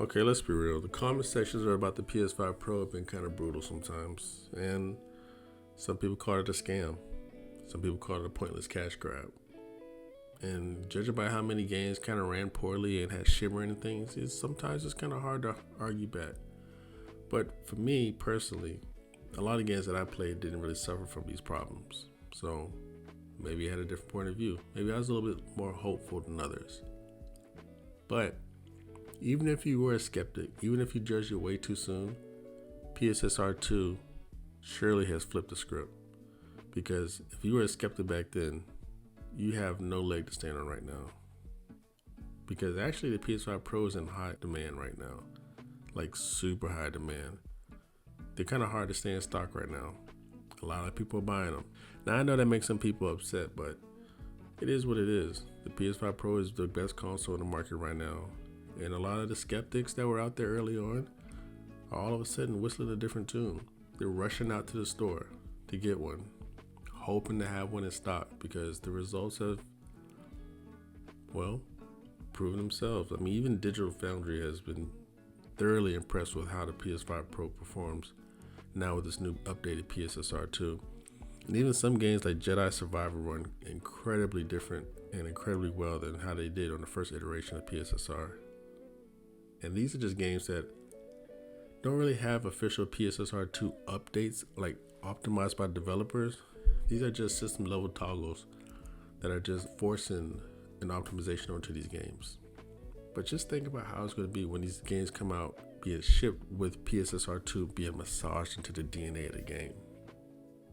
Okay, let's be real. The comment sections are about the PS5 Pro have been kind of brutal sometimes, and some people call it a scam. Some people call it a pointless cash grab. And judging by how many games kind of ran poorly and had shimmering things, sometimes it's kind of hard to argue back. But for me personally, a lot of games that I played didn't really suffer from these problems. So maybe I had a different point of view. Maybe I was a little bit more hopeful than others. But even if you were a skeptic, even if you judged it way too soon, PSSR 2 surely has flipped the script. Because if you were a skeptic back then, you have no leg to stand on right now. Because actually the PS5 Pro is in high demand right now. Like super high demand. They're kind of hard to stay in stock right now. A lot of people are buying them. Now I know that makes some people upset, but it is what it is. The PS5 Pro is the best console in the market right now. And a lot of the skeptics that were out there early on are all of a sudden whistling a different tune. They're rushing out to the store to get one, hoping to have one in stock because the results have, well, proven themselves. I mean, even Digital Foundry has been thoroughly impressed with how the PS5 Pro performs now with this new updated PSSR 2. And even some games like Jedi Survivor run incredibly different and incredibly well than how they did on the first iteration of PSSR. And these are just games that don't really have official PSSR 2 updates like optimized by developers. These are just system level toggles that are just forcing an optimization onto these games. But just think about how it's going to be when these games come out being shipped with PSSR 2 being massaged into the DNA of the game.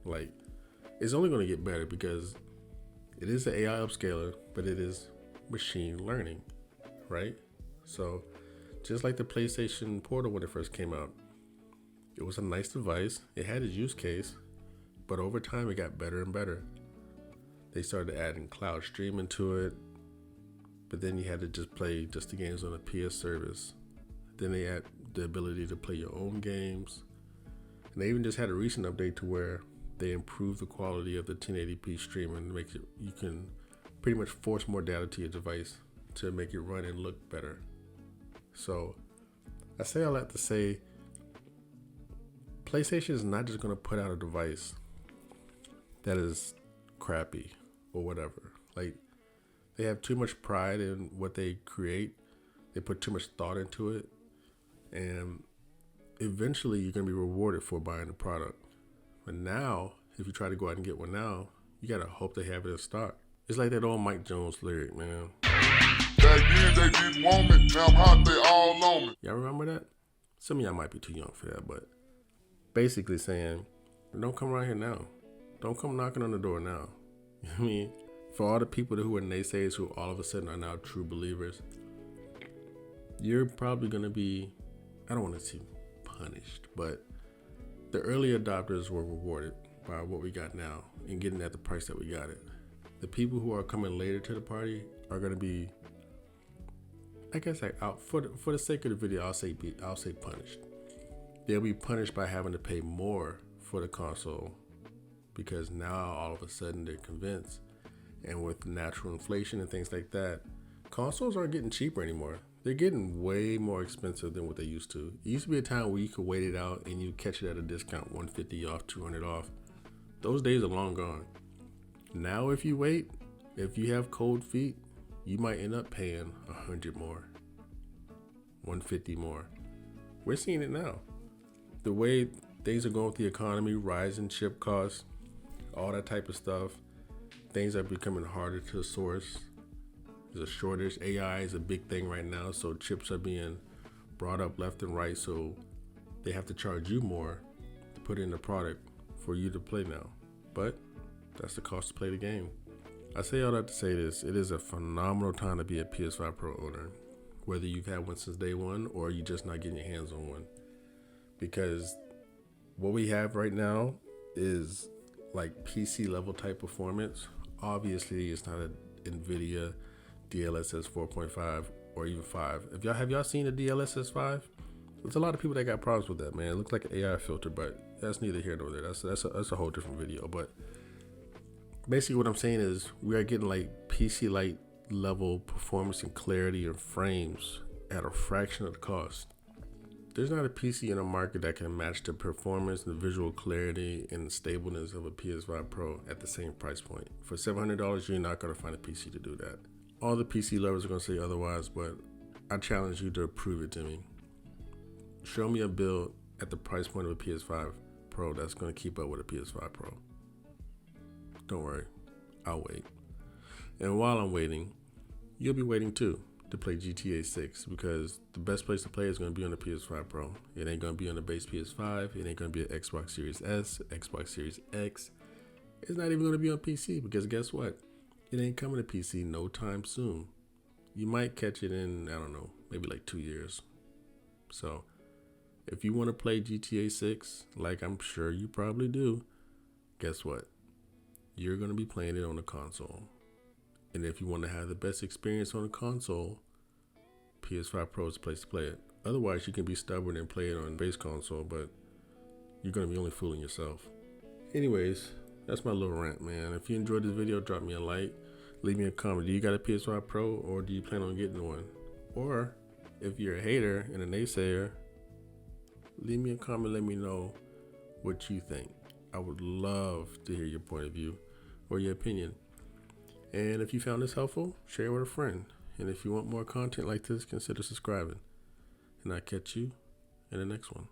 Like, it's only going to get better because it is an AI upscaler, but it is machine learning, right? So just like the PlayStation Portal when it first came out, it was a nice device. It had its use case, but over time it got better and better. They started adding cloud streaming to it, but then you had to just play just the games on a PS service. Then they had the ability to play your own games. And they even just had a recent update to where they improved the quality of the 1080p streaming to make it, you can pretty much force more data to your device to make it run and look better. So I say all that to say PlayStation is not just going to put out a device that is crappy or whatever. Like, they have too much pride in what they create. They put too much thought into it. And eventually you're going to be rewarded for buying the product. But now, if you try to go out and get one now, you got to hope they have it in stock. It's like that old Mike Jones lyric, man. Back then they didn't want me, now I'm hot, they all on me. Y'all remember that? Some of y'all might be too young for that, but basically saying, don't come around here now. Don't come knocking on the door now. You know what I mean? For all the people who are naysayers who all of a sudden are now true believers, you're probably going to be, I don't want to say punished, but the early adopters were rewarded by what we got now and getting at the price that we got it. The people who are coming later to the party are going to be, I guess, like out for the sake of the video, I'll say punished. They'll be punished by having to pay more for the console because now all of a sudden they're convinced. And with natural inflation and things like that, consoles aren't getting cheaper anymore. They're getting way more expensive than what they used to. It used to be a time where you could wait it out and you catch it at a discount, $150 off, $200 off. Those days are long gone. Now if you wait, if you have cold feet, you might end up paying $100 more, $150 more. We're seeing it now. The way things are going with the economy, rising chip costs, all that type of stuff, things are becoming harder to source. There's a shortage. AI is a big thing right now, so chips are being brought up left and right, so they have to charge you more to put in the product for you to play now. But that's the cost to play the game. I say all that to say this, it is a phenomenal time to be a PS5 Pro owner, whether you've had one since day one or you're just not getting your hands on one. Because what we have right now is like PC level type performance. Obviously, it's not an NVIDIA DLSS 4.5 or even 5. Have y'all seen the DLSS 5? There's a lot of people that got problems with that, man. It looks like an AI filter, but that's neither here nor there. That's a whole different video. But basically what I'm saying is we are getting like PC light level performance and clarity and frames at a fraction of the cost. There's not a PC in the market that can match the performance, the visual clarity, and the stableness of a PS5 Pro at the same price point. For $700, you're not going to find a PC to do that. All the PC lovers are going to say otherwise, but I challenge you to prove it to me. Show me a build at the price point of a PS5 Pro that's going to keep up with a PS5 Pro. Don't worry, I'll wait. And while I'm waiting, you'll be waiting too to play GTA 6, because the best place to play is going to be on the PS5 Pro. It ain't going to be on the base PS5. It ain't going to be an Xbox Series S, Xbox Series X. It's not even going to be on PC, because guess what? It ain't coming to PC no time soon. You might catch it in, I don't know, maybe like 2 years. So if you want to play GTA 6, like I'm sure you probably do, guess what? You're going to be playing it on the console. And if you want to have the best experience on a console, PS5 Pro is the place to play it. Otherwise, you can be stubborn and play it on base console, but you're going to be only fooling yourself. Anyways, that's my little rant, man. If you enjoyed this video, drop me a like. Leave me a comment. Do you got a PS5 Pro, or do you plan on getting one? Or if you're a hater and a naysayer, leave me a comment. Let me know what you think. I would love to hear your point of view or your opinion. And if you found this helpful, share it with a friend. And if you want more content like this, consider subscribing. And I'll catch you in the next one.